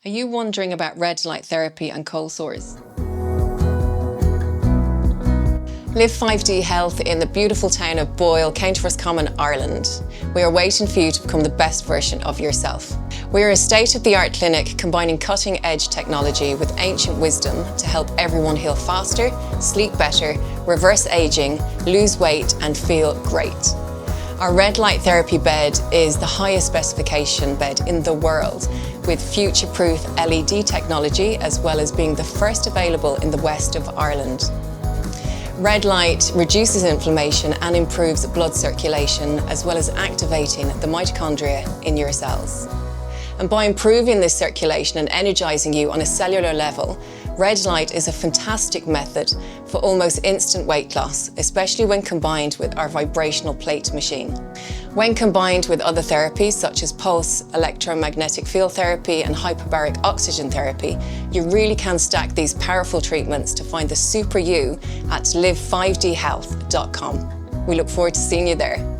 Are you wondering about red light therapy and cold sores? Live5D Health in the beautiful town of Boyle, County Roscommon, Ireland. We are waiting for you to become the best version of yourself. We are a state-of-the-art clinic combining cutting-edge technology with ancient wisdom to help everyone heal faster, sleep better, reverse aging, lose weight and feel great. Our red light therapy bed is the highest specification bed in the world with future-proof LED technology as well as being the first available in the west of Ireland. Red light reduces inflammation and improves blood circulation as well as activating the mitochondria in your cells. And by improving this circulation and energizing you on a cellular level, red light is a fantastic method for almost instant weight loss, especially when combined with our vibrational plate machine. When combined with other therapies such as pulse, electromagnetic field therapy and hyperbaric oxygen therapy, you really can stack these powerful treatments to find the super you at live5dhealth.com. We look forward to seeing you there.